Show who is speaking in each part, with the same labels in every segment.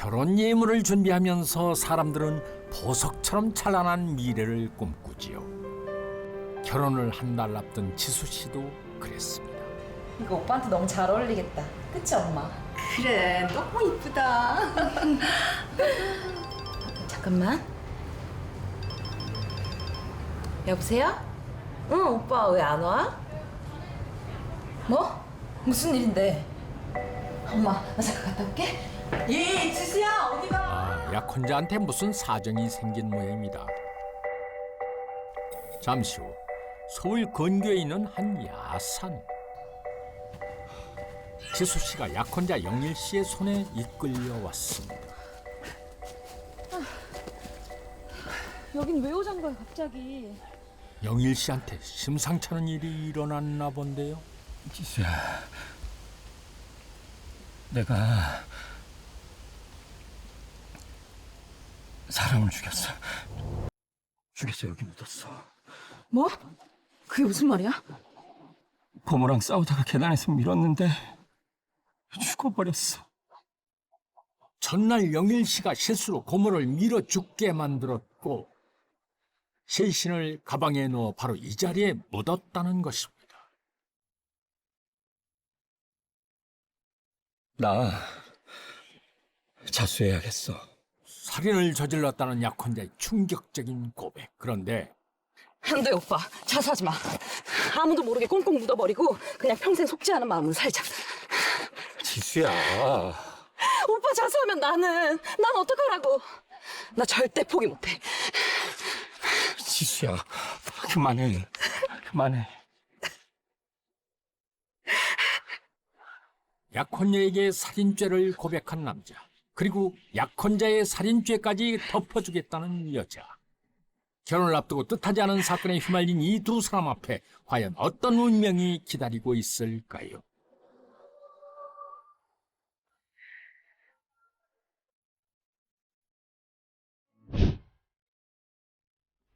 Speaker 1: 결혼 예물을 준비하면서 사람들은 보석처럼 찬란한 미래를 꿈꾸지요. 결혼을 한 달 앞둔 지수 씨도 그랬습니다.
Speaker 2: 이거 오빠한테 너무 잘 어울리겠다. 그치, 엄마?
Speaker 3: 그래, 너무 이쁘다.
Speaker 2: 잠깐만. 여보세요? 응, 오빠 왜 안 와? 뭐? 무슨 일인데? 엄마, 나 잠깐 갔다 올게. 예, 지수야, 어디 가?
Speaker 1: 아, 약혼자한테 무슨 사정이 생긴 모양입니다. 잠시 후 서울 근교에 있는 한 야산. 지수 씨가 약혼자 영일 씨의 손에 이끌려 왔습니다.
Speaker 4: 여긴 왜 오잔 거야 갑자기?
Speaker 1: 영일 씨한테 심상치 않은 일이 일어났나 본데요.
Speaker 5: 지수야, 내가 사람을 죽였어. 죽여서 여기 묻었어.
Speaker 4: 뭐? 그게 무슨 말이야?
Speaker 5: 고모랑 싸우다가 계단에서 밀었는데 죽어버렸어.
Speaker 1: 전날 영일 씨가 실수로 고모를 밀어 죽게 만들었고 실신을 가방에 넣어 바로 이 자리에 묻었다는 것입니다.
Speaker 5: 나 자수해야겠어.
Speaker 1: 살인을 저질렀다는 약혼자의 충격적인 고백. 그런데
Speaker 4: 안 돼, 오빠. 자수하지 마. 아무도 모르게 꽁꽁 묻어버리고 그냥 평생 속지 않은 마음으로 살자.
Speaker 5: 지수야.
Speaker 4: 오빠 자수하면 난 어떡하라고. 나 절대 포기 못해.
Speaker 5: 지수야, 그만해. 그만해.
Speaker 1: 약혼녀에게 살인죄를 고백한 남자, 그리고 약혼자의 살인죄까지 덮어주겠다는 여자. 결혼을 앞두고 뜻하지 않은 사건에 휘말린 이 두 사람 앞에 과연 어떤 운명이 기다리고 있을까요?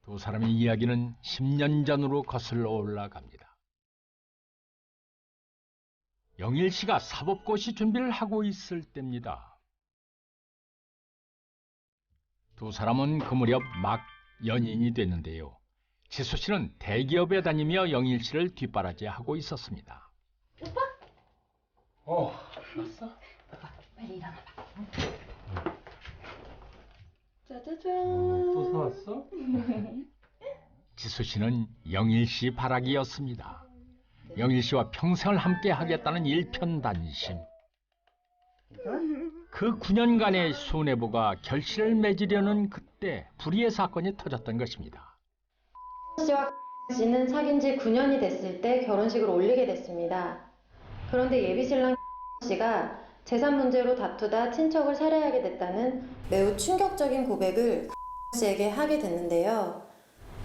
Speaker 1: 두 사람의 이야기는 10년 전으로 거슬러 올라갑니다. 영일 씨가 사법고시 준비를 하고 있을 때입니다. 두 사람은 그 무렵 막 연인이 됐는데요. 지수 씨는 대기업에 다니며 영일 씨를 뒷바라지하고 있었습니다.
Speaker 5: 왔어?
Speaker 4: 빨리 일어나봐.
Speaker 5: 또 사왔어?
Speaker 1: 지수 씨는 영일 씨 바라기였습니다. 영일 씨와 평생을 함께 하겠다는 일편단심. 그 9년간의 수뇌부가 결실을 맺으려는 그때 불의의 사건이 터졌던 것입니다.
Speaker 6: 씨와 씨는 사귄 지 9년이 됐을 때 결혼식을 올리게 됐습니다. 그런데 예비신랑 씨가 재산 문제로 다투다 친척을 살해하게 됐다는 매우 충격적인 고백을 씨에게 하게 됐는데요.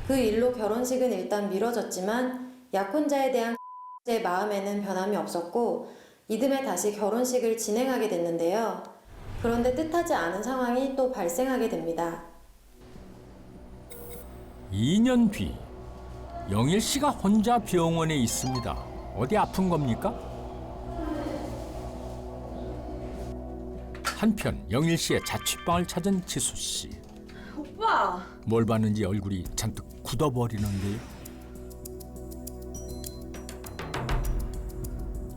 Speaker 6: 그 일로 결혼식은 일단 미뤄졌지만 약혼자에 대한 씨의 마음에는 변함이 없었고 이듬해 다시 결혼식을 진행하게 됐는데요. 그런데 뜻하지 않은 상황이 또 발생하게 됩니다.
Speaker 1: 2년 뒤 영일 씨가 혼자 병원에 있습니다. 어디 아픈 겁니까? 한편 영일 씨의 자취방을 찾은 지수 씨.
Speaker 4: 오빠!
Speaker 1: 뭘 봤는지 얼굴이 잔뜩 굳어버리는데요.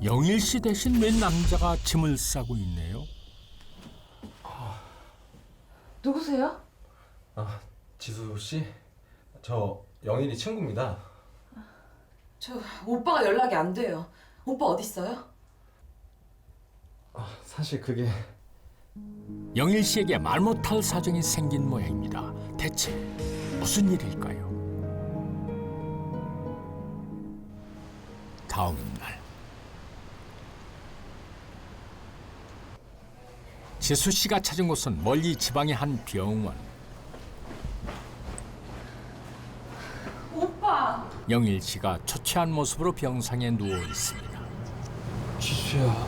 Speaker 1: 영일 씨 대신 웬 남자가 짐을 싸고 있네요.
Speaker 4: 누구세요?
Speaker 7: 아, 지수 씨? 저 영일이 친구입니다.
Speaker 4: 저 오빠가 연락이 안 돼요. 오빠 어디 있어요?
Speaker 7: 사실 그게
Speaker 1: 영일 씨에게 말 못할 사정이 생긴 모양입니다. 대체 무슨 일일까요? 다음 날 지수 씨가 찾은 곳은 멀리 지방의 한 병원.
Speaker 4: 오빠!
Speaker 1: 영일 씨가 초췌한 모습으로 병상에 누워 있습니다.
Speaker 5: 지수야.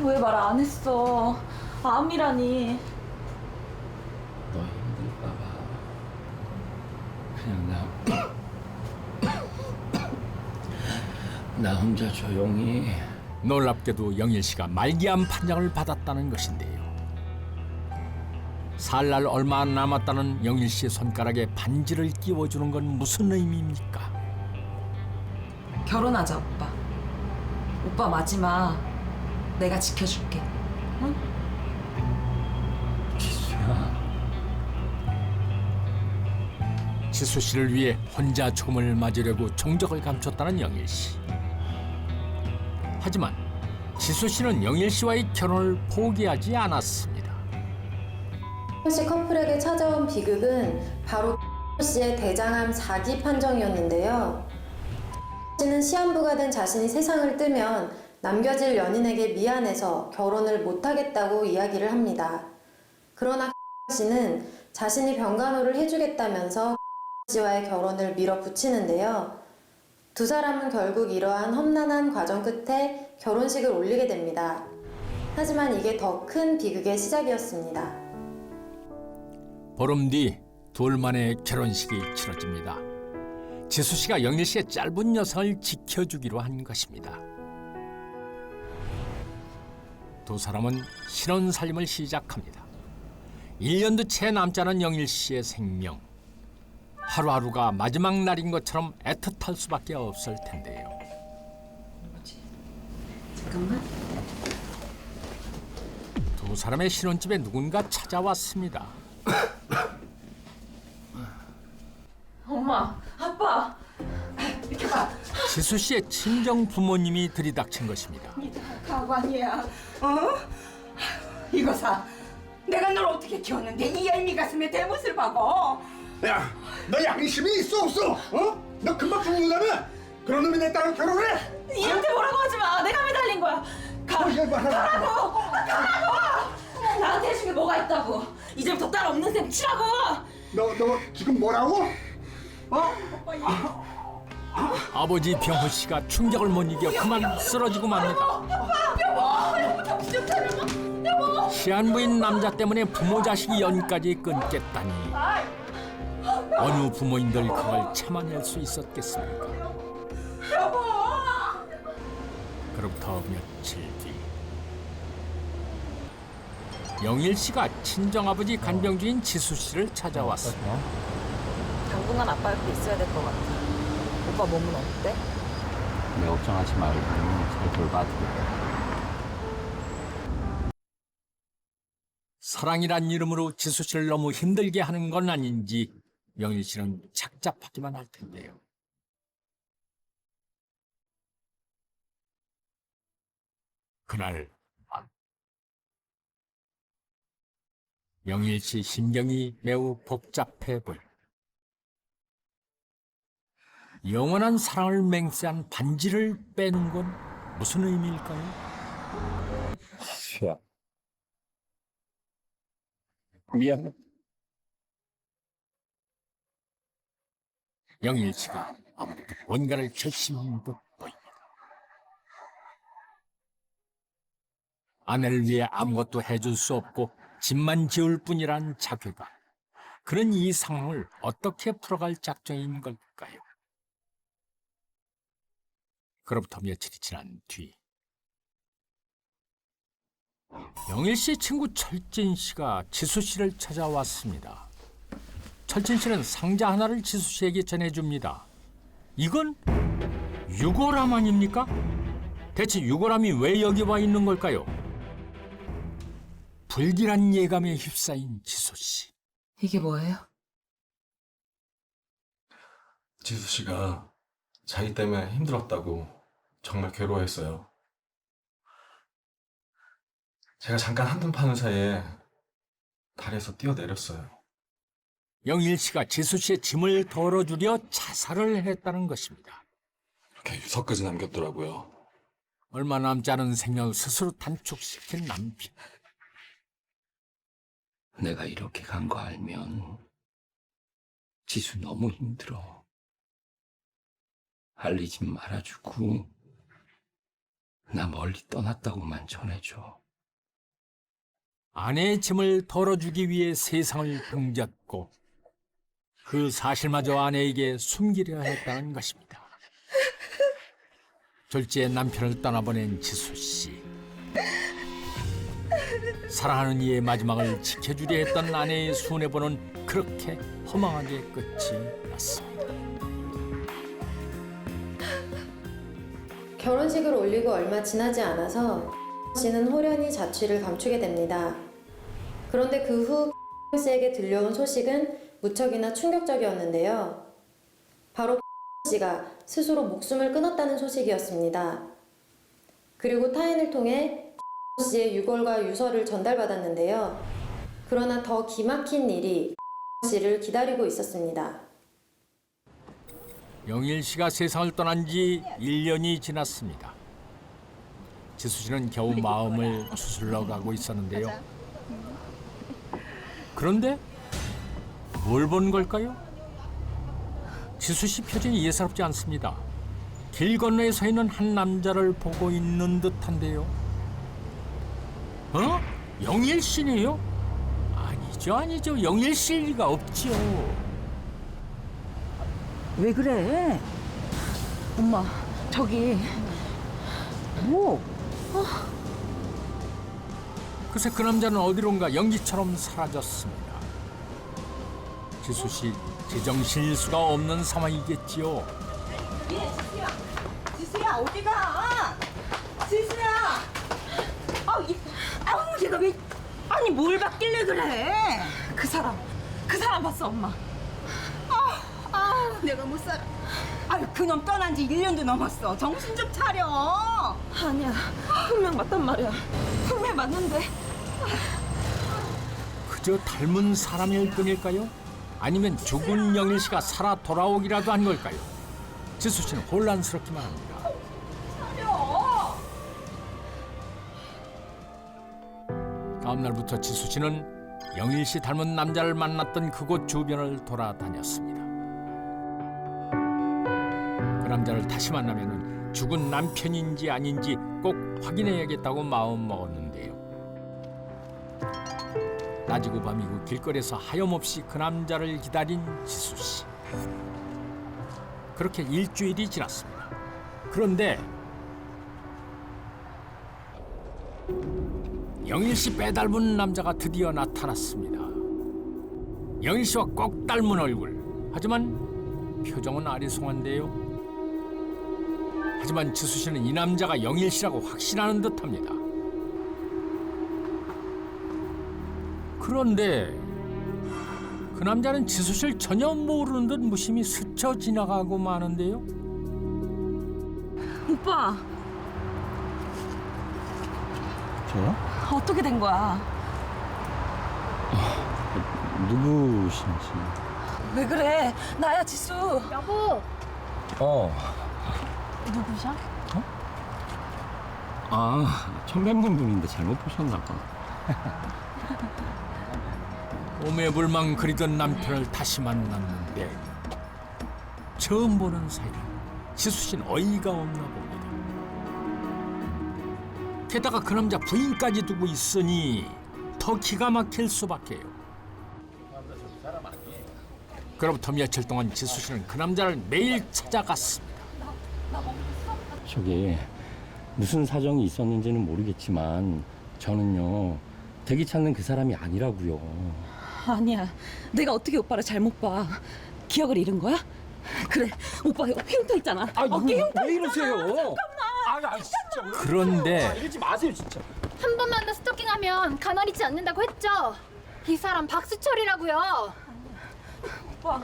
Speaker 4: 왜 말 안 했어? 암이라니.
Speaker 5: 너 힘들까봐 그냥 나 혼자 조용히
Speaker 1: 놀랍게도 영일 씨가 말기암 판정을 받았다는 것인데요. 살 날 얼마 안 남았다는 영일 씨의 손가락에 반지를 끼워주는 건 무슨 의미입니까?
Speaker 2: 결혼하자, 오빠. 오빠 마지막 내가 지켜줄게. 응?
Speaker 5: 지수야.
Speaker 1: 지수 씨를 위해 혼자 죽음을 맞으려고 정적을 감췄다는 영일 씨. 하지만 지수 씨는 영일 씨와의 결혼을 포기하지 않았습니다.
Speaker 6: 씨 커플에게 찾아온 비극은 바로 씨의 대장암 4기 판정이었는데요. 씨는 시한부가 된 자신이 세상을 뜨면 남겨질 연인에게 미안해서 결혼을 못하겠다고 이야기를 합니다. 그러나 씨는 자신이 병간호를 해주겠다면서 씨와의 결혼을 밀어붙이는데요. 두 사람은 결국 이러한 험난한 과정 끝에 결혼식을 올리게 됩니다. 하지만 이게 더 큰 비극의 시작이었습니다.
Speaker 1: 보름 뒤 둘만의 결혼식이 치러집니다. 지수 씨가 영일 씨의 짧은 여성을 지켜주기로 한 것입니다. 두 사람은 신혼 살림을 시작합니다. 1년도 채 남지 않은 영일 씨의 생명. 하루하루가 마지막 날인 것처럼 애틋할 수밖에 없을 텐데요.
Speaker 2: 잠깐만.
Speaker 1: 두 사람의 신혼집에 누군가 찾아왔습니다.
Speaker 2: 엄마, 아빠, 이렇게 봐.
Speaker 1: 지수 씨의 친정 부모님이 들이닥친 것입니다.
Speaker 3: 가관이야. 어? 이거 사. 내가 널 어떻게 키웠는데 이 얄미 가슴에 대못을 박어.
Speaker 8: 야, 너 양심이 있어 없어? 어? 너 금방 죽는다며? 그런 놈이 내 딸을 결혼해?
Speaker 2: 이한테 뭐라고 하지 마. 내가 매달린 거야. 가라고. 나한테 해준 게 뭐가 있다고. 이제부터 딸 없는 셈 치라고.
Speaker 8: 너 지금 뭐라고? 어?
Speaker 1: 아버지 병호 씨가 충격을 못 이겨 그만 쓰러지고 맙니다. 시한부인 남자 때문에 부모 자식 연까지 끊겠다니 어느 부모인들 그걸 참아낼 수 있었겠습니까? 그로부터 며칠 뒤 영일 씨가 친정아버지 간병주인 지수 씨를 찾아왔습니다.
Speaker 4: 당분간 아빠 옆에 있어야 될 것 같아. 오빠 몸은 어때?
Speaker 5: 내 걱정하지 말고 잘 돌봐주겠다.
Speaker 1: 사랑이란 이름으로 지수 씨를 너무 힘들게 하는 건 아닌지 영일 씨는 착잡하기만 할 텐데요. 그날 밤 영일 씨 심경이 매우 복잡해 보여. 영원한 사랑을 맹세한 반지를 빼는 건 무슨 의미일까요?
Speaker 5: 지수야. 미안해.
Speaker 1: 영일 씨가 아무래도 뭔가를 결심한 듯 보입니다. 아내를 위해 아무것도 해줄 수 없고 집만 지울 뿐이란 자괴감. 그는 이 상황을 어떻게 풀어갈 작정인 걸까요? 그로부터 며칠이 지난 뒤 영일 씨의 친구 철진 씨가 지수 씨를 찾아왔습니다. 철진 씨는 상자 하나를 지수 씨에게 전해줍니다. 이건 유골함 아닙니까? 대체 유골함이 왜 여기 와 있는 걸까요? 불길한 예감에 휩싸인 지수 씨.
Speaker 2: 이게 뭐예요?
Speaker 7: 지수 씨가 자기 때문에 힘들었다고 정말 괴로워했어요. 제가 잠깐 한눈 파는 사이에 달에서 뛰어내렸어요.
Speaker 1: 영일 씨가 지수 씨의 짐을 덜어주려 자살을 했다는 것입니다.
Speaker 7: 이렇게 유서까지 남겼더라고요.
Speaker 1: 얼마 남지 않은 생명을 스스로 단축시킨 남편.
Speaker 5: 내가 이렇게 간 거 알면 지수 너무 힘들어. 알리지 말아주고 나 멀리 떠났다고만 전해줘.
Speaker 1: 아내의 짐을 덜어주기 위해 세상을 등졌고 그 사실마저 아내에게 숨기려 했다는 것입니다. 졸지에 남편을 떠나보낸 지수 씨. 사랑하는 이의 마지막을 지켜주려 했던 아내의 손해보는 그렇게 허망하게 끝이 났습니다.
Speaker 6: 결혼식을 올리고 얼마 지나지 않아서 씨는 호련히 자취를 감추게 됩니다. 그런데 그 후 씨에게 들려온 소식은 무척이나 충격적이었는데요. 바로 씨가 스스로 목숨을 끊었다는 소식이었습니다. 그리고 타인을 통해 씨의 유골과 유서를 전달받았는데요. 그러나 더 기막힌 일이 씨를 기다리고 있었습니다.
Speaker 1: 영일 씨가 세상을 떠난 지 1년이 지났습니다. 지수 씨는 겨우 마음을 추스러 가고 있었는데요. 그런데 뭘 본 걸까요? 지수 씨 표정이 예사롭지 않습니다. 길 건너에 서 있는 한 남자를 보고 있는 듯한데요. 어? 영일 씨네요? 아니죠. 영일 씨일 리가 없죠.
Speaker 4: 왜 그래? 엄마, 저기 뭐?
Speaker 1: 글쎄 그 남자는 어디론가 연기처럼 사라졌습니다. 지수 씨 제정신일 수가 없는 상황이겠지요.
Speaker 3: 지수야 어디가? 지수야. 아우 얘가 왜? 아니 뭘 받길래 그래? 그 사람 봤어 엄마. 내가 못 살아. 아유 그놈 떠난 지 1년도 넘었어. 정신 좀 차려.
Speaker 4: 아니야, 분명 맞단 말이야.
Speaker 3: 분명 맞는데.
Speaker 1: 그저 닮은 사람일 뿐일까요? 아니면 죽은 영일 씨가 살아 돌아오기라도 한 걸까요? 지수 씨는 혼란스럽기만 합니다. 다음 날부터 지수 씨는 영일 씨 닮은 남자를 만났던 그곳 주변을 돌아다녔습니다. 그 남자를 다시 만나면 죽은 남편인지 아닌지 꼭 확인해야겠다고 마음 먹었는데요. 낮이고 밤이고 길거리에서 하염없이 그 남자를 기다린 지수 씨. 그렇게 일주일이 지났습니다. 그런데 영일 씨 빼닮은 남자가 드디어 나타났습니다. 영일 씨와 꼭 닮은 얼굴. 하지만 표정은 아리송한데요. 하지만 지수 씨는 이 남자가 영일 씨라고 확신하는 듯합니다. 그런데 그 남자는 지수 씨를 전혀 모르는 듯 무심히 스쳐 지나가고 마는데요.
Speaker 4: 오빠,
Speaker 5: 저요?
Speaker 4: 어떻게 된 거야?
Speaker 5: 누구신지.
Speaker 4: 왜 그래? 나야 지수.
Speaker 2: 여보,
Speaker 4: 누구셔?
Speaker 5: 처음 뵙는 분인데 잘못 보셨나 봐.
Speaker 1: 오매불망 그리던 남편을 다시 만났는데 처음 보는 사이라 지수 씨는 어이가 없나 봅니다. 게다가 그 남자 부인까지 두고 있으니 더 기가 막힐 수밖에요. 그로부터 며칠 동안 지수 씨는 그 남자를 매일 찾아갔습니다.
Speaker 5: 저기 무슨 사정이 있었는지는 모르겠지만 저는요 댁이 찾는 그 사람이 아니라고요.
Speaker 4: 아니야, 내가 어떻게 오빠를 잘못 봐? 기억을 잃은 거야? 그래, 오빠 흉터 있잖아. 어깨 흉터.
Speaker 5: 왜 이러세요? 진짜.
Speaker 1: 그런데
Speaker 5: 이러지 마세요 진짜.
Speaker 9: 한 번만 더 스토킹하면 가만히 있지 않는다고 했죠? 이 사람 박수철이라고요.
Speaker 4: 오빠.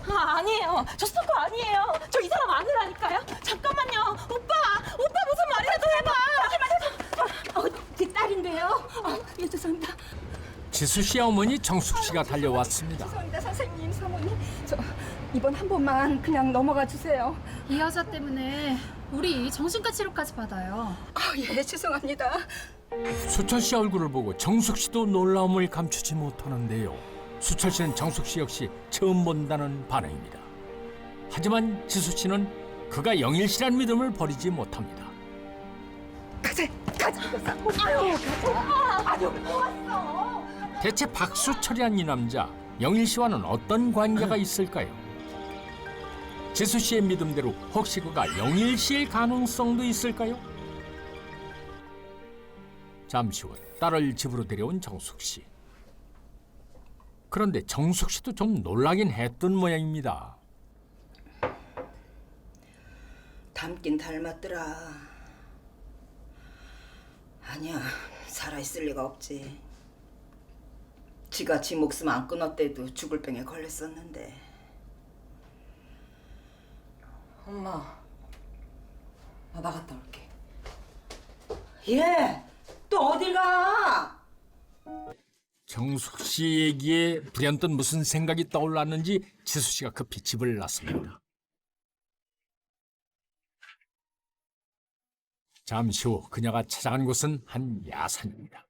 Speaker 4: 아니에요. 저 스토커 아니에요. 저 이 사람 아니라니까요. 잠깐만요. 오빠 무슨 말이라도 해봐.
Speaker 3: 제 딸인데요. 예 죄송합니다.
Speaker 1: 지수 씨 어머니 정숙 씨가 달려왔습니다.
Speaker 3: 죄송합니다 선생님 사모님. 저 이번 한 번만 그냥 넘어가 주세요.
Speaker 9: 이 여자 때문에 우리 정신과 치료까지 받아요.
Speaker 3: 예 죄송합니다.
Speaker 1: 수철 씨 얼굴을 보고 정숙 씨도 놀라움을 감추지 못하는데요. 수철 씨는 정숙 씨 역시 처음 본다는 반응입니다. 하지만 지수 씨는 그가 영일 씨란 믿음을 버리지 못합니다.
Speaker 3: 가자 이거사. 아유 뭐 왔어.
Speaker 1: 대체 박수철이란 이 남자 영일 씨와는 어떤 관계가 있을까요? 지수 씨의 믿음대로 혹시 그가 영일 씨일 가능성도 있을까요? 잠시 후 딸을 집으로 데려온 정숙 씨. 그런데 정숙 씨도 좀 놀라긴 했던 모양입니다.
Speaker 3: 닮긴 닮았더라. 아니야, 살아있을 리가 없지. 지가 지 목숨 안 끊었대도 죽을 병에 걸렸었는데. 엄마, 나 나갔다 올게. 얘, 또 어딜 가?
Speaker 1: 정숙 씨 얘기에 불현듯 무슨 생각이 떠올랐는지 지수 씨가 급히 집을 나섭니다. 잠시 후 그녀가 찾아간 곳은 한 야산입니다.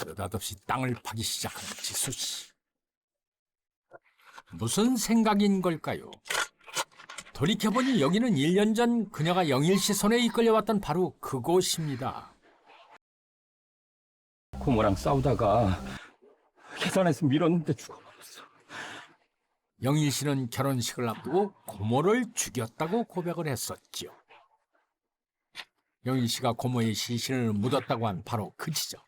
Speaker 1: 느닷없이 땅을 파기 시작한 지수 씨. 무슨 생각인 걸까요? 돌이켜보니 여기는 1년 전 그녀가 영일 씨 손에 이끌려왔던 바로 그곳입니다.
Speaker 5: 고모랑 싸우다가 계단에서 밀었는데 죽어버렸어.
Speaker 1: 영일 씨는 결혼식을 앞두고 고모를 죽였다고 고백을 했었지요. 영일 씨가 고모의 시신을 묻었다고 한 바로 그 지점.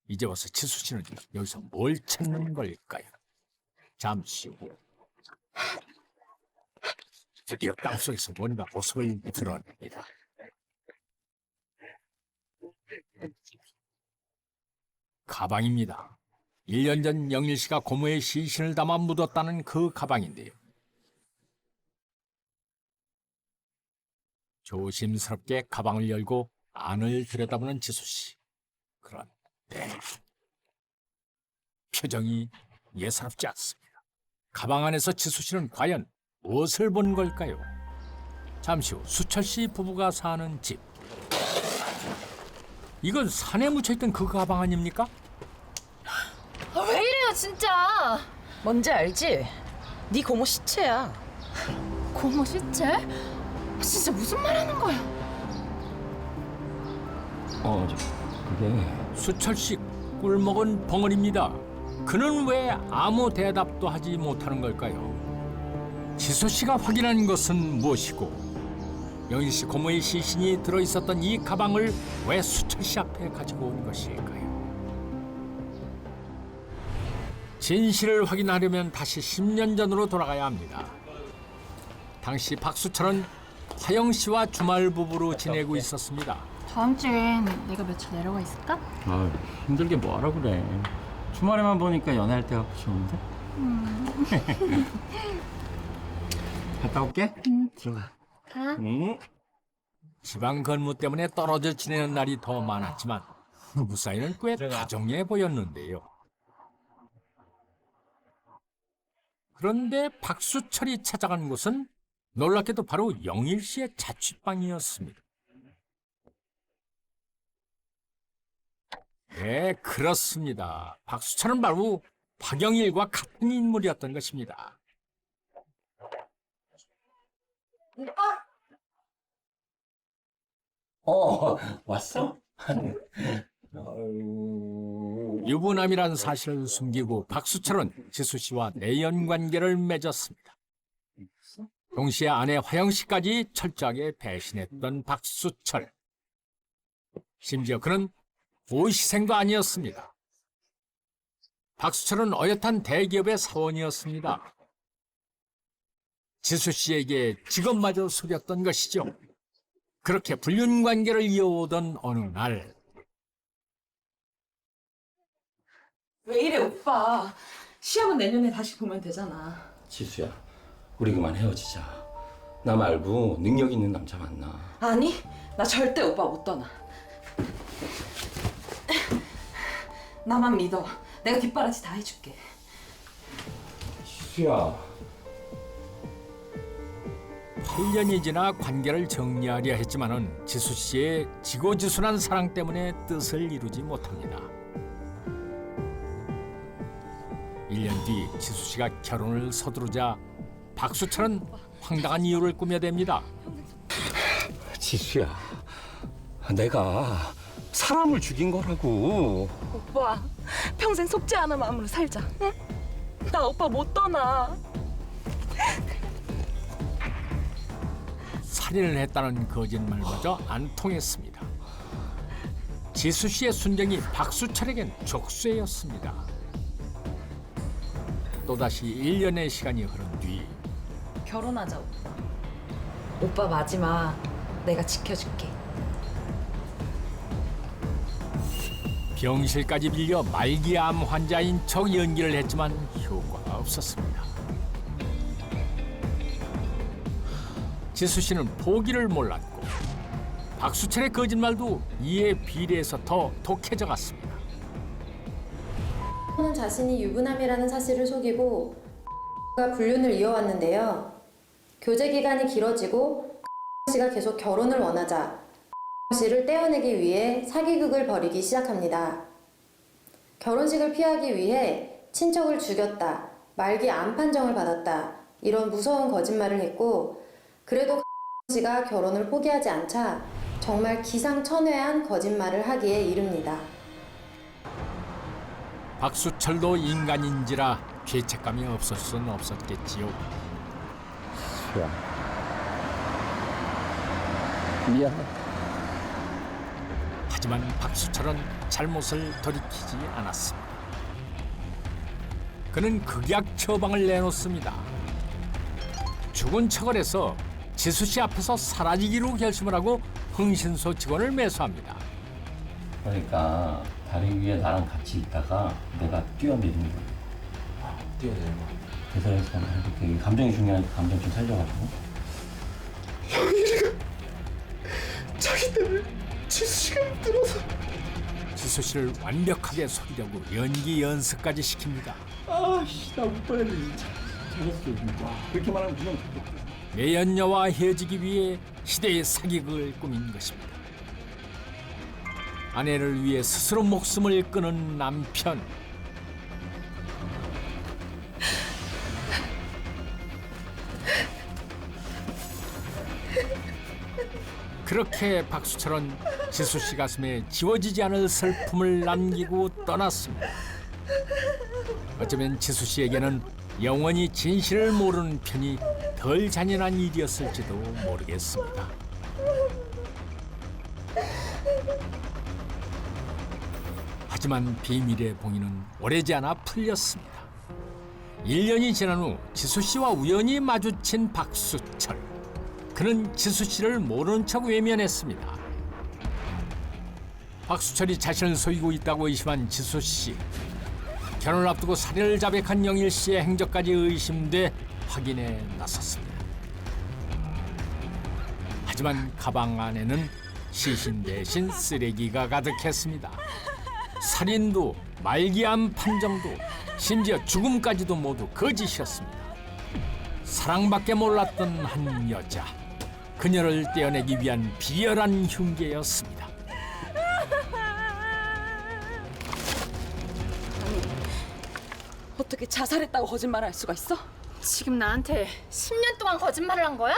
Speaker 1: 이제 와서 지수 씨는 여기서 뭘 찾는 걸까요? 잠시 후 드디어 땅속에서 뭔가 모습을 드러냅니다. 가방입니다. 1년 전 영일 씨가 고모의 시신을 담아 묻었다는 그 가방인데요. 조심스럽게 가방을 열고 안을 들여다보는 지수 씨. 그런데 표정이 예사롭지 않습니다. 가방 안에서 지수 씨는 과연 무엇을 본 걸까요? 잠시 후 수철 씨 부부가 사는 집. 이건 산에 묻혀있던 그 가방 아닙니까?
Speaker 9: 왜 이래요 진짜?
Speaker 4: 뭔지 알지? 네 고모 시체야.
Speaker 9: 고모 시체? 진짜 무슨 말 하는 거야?
Speaker 5: 그게
Speaker 1: 수철 씨 꿀먹은 벙어리입니다. 그는 왜 아무 대답도 하지 못하는 걸까요? 지수 씨가 확인한 것은 무엇이고 영일 씨 고모의 시신이 들어있었던 이 가방을 왜 수철 씨 앞에 가지고 온 것일까요? 진실을 확인하려면 다시 10년 전으로 돌아가야 합니다. 당시 박수철은 화영 씨와 주말 부부로 지내고 있었습니다.
Speaker 9: 다음 주엔 내가 며칠 내려가 있을까?
Speaker 5: 힘들게 뭐하라 그래. 주말에만 보니까 연애할 때가 좋은데? 갔다 올게. 들어가.
Speaker 9: 가.
Speaker 1: 지방 근무 때문에 떨어져 지내는 날이 더 많았지만 부부 사이는 꽤 다정해 보였는데요. 그런데 박수철이 찾아간 곳은 놀랍게도 바로 영일 씨의 자취방이었습니다. 네, 그렇습니다. 박수철은 바로 박영일과 같은 인물이었던 것입니다.
Speaker 5: 왔어?
Speaker 1: 유부남이란 사실을 숨기고 박수철은 지수 씨와 내연 관계를 맺었습니다. 동시에 아내 화영 씨까지 철저하게 배신했던 박수철. 심지어 그는 보시생도 아니었습니다. 박수철은 어엿한 대기업의 사원이었습니다. 지수 씨에게 직업마저 속였던 것이죠. 그렇게 불륜 관계를 이어오던 어느 날
Speaker 4: 왜 이래 오빠? 시험은 내년에 다시 보면 되잖아.
Speaker 5: 지수야, 우리 그만 헤어지자. 나 말고 능력 있는 남자 만나.
Speaker 4: 아니, 나 절대 오빠 못 떠나. 나만 믿어. 내가 뒷바라지 다 해줄게.
Speaker 5: 지수야.
Speaker 1: 8년이 지나 관계를 정리하려 했지만은 지수 씨의 지고지순한 사랑 때문에 뜻을 이루지 못합니다. 1년 뒤 지수 씨가 결혼을 서두르자 박수철은 황당한 이유를 꾸며댑니다.
Speaker 5: 지수야, 내가 사람을 죽인 거라고.
Speaker 4: 오빠, 평생 속지 않은 마음으로 살자. 응? 나 오빠 못 떠나.
Speaker 1: 살인을 했다는 거짓말마저 안 통했습니다. 지수 씨의 순정이 박수철에겐 족쇄였습니다. 또다시 1년의 시간이 흐른 뒤
Speaker 4: 결혼하자 오빠. 오빠 마지막 내가 지켜줄게.
Speaker 1: 병실까지 빌려 말기암 환자인 척 연기를 했지만 효과가 없었습니다. 지수 씨는 포기를 몰랐고 박수철의 거짓말도 이에 비례해서 더 독해져 갔습니다.
Speaker 6: 는 자신이 유부남이라는 사실을 속이고 가 불륜을 이어왔는데요. 교제 기간이 길어지고 씨가 계속 결혼을 원하자 씨를 떼어내기 위해 사기극을 벌이기 시작합니다. 결혼식을 피하기 위해 친척을 죽였다, 말기 암 판정을 받았다 이런 무서운 거짓말을 했고 그래도 씨가 결혼을 포기하지 않자 정말 기상천외한 거짓말을 하기에 이릅니다.
Speaker 1: 박수철도 인간인지라 죄책감이 없을 수는 없었겠지요.
Speaker 5: 수야. 미안해.
Speaker 1: 하지만 박수철은 잘못을 돌이키지 않았습니다. 그는 극약 처방을 내놓습니다. 죽은 척을 해서 지수 씨 앞에서 사라지기로 결심을 하고 흥신소 직원을 매수합니다.
Speaker 5: 그러니까 다리 위에 나랑 같이 있다가 내가 뛰어내리는 거야.
Speaker 7: 뛰어내는 거.
Speaker 5: 대사에서 이렇게 감정이 중요하니까 감정 좀 살려가지고.
Speaker 8: 자기 때문에 지수 씨가 힘들어서.
Speaker 1: 지수 씨를 완벽하게 속이려고 연기 연습까지 시킵니다.
Speaker 5: 아씨, 나 오빠를 진짜 잘했어 진짜. 그렇게 말하면 그냥 좋겠다.
Speaker 1: 매연녀와 헤어지기 위해 시대의 사기극을 꾸민 것입니다. 아내를 위해 스스로 목숨을 끊은 남편. 그렇게 박수철은 지수 씨 가슴에 지워지지 않을 슬픔을 남기고 떠났습니다. 어쩌면 지수 씨에게는 영원히 진실을 모르는 편이 덜 잔인한 일이었을지도 모르겠습니다. 하지만 비밀의 봉인은 오래지 않아 풀렸습니다. 1년이 지난 후 지수 씨와 우연히 마주친 박수철. 그는 지수 씨를 모르는 척 외면했습니다. 박수철이 자신을 속이고 있다고 의심한 지수 씨. 결혼을 앞두고 살인을 자백한 영일 씨의 행적까지 의심돼 확인에 나섰습니다. 하지만 가방 안에는 시신 대신 쓰레기가 가득했습니다. 살인도 말기암 판정도 심지어 죽음까지도 모두 거짓이었습니다. 사랑밖에 몰랐던 한 여자. 그녀를 떼어내기 위한 비열한 흉계였습니다.
Speaker 4: 어떻게 자살했다고 거짓말을 할 수가 있어?
Speaker 9: 지금 나한테 10년 동안 거짓말을 한 거야?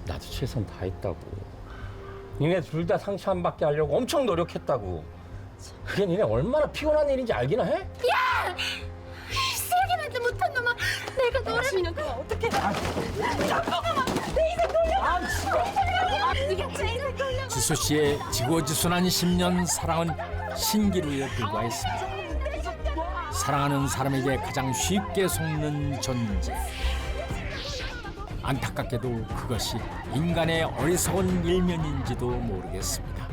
Speaker 5: 나도 최선 다했다고. 니네 둘 다 상처 안 받게 하려고 엄청 노력했다고. 그게 니네 얼마나 피곤한 일인지 알기나 해?
Speaker 9: 야! 이 쓰레기만도 못한 놈아! 내가 너를
Speaker 4: 10년 동안 어떻게
Speaker 1: 지수 씨의 지고지순한 10년 사랑은 신기루에 불과했습니다. 사랑하는 사람에게 가장 쉽게 속는 존재. 안타깝게도 그것이 인간의 어리석은 일면인지도 모르겠습니다.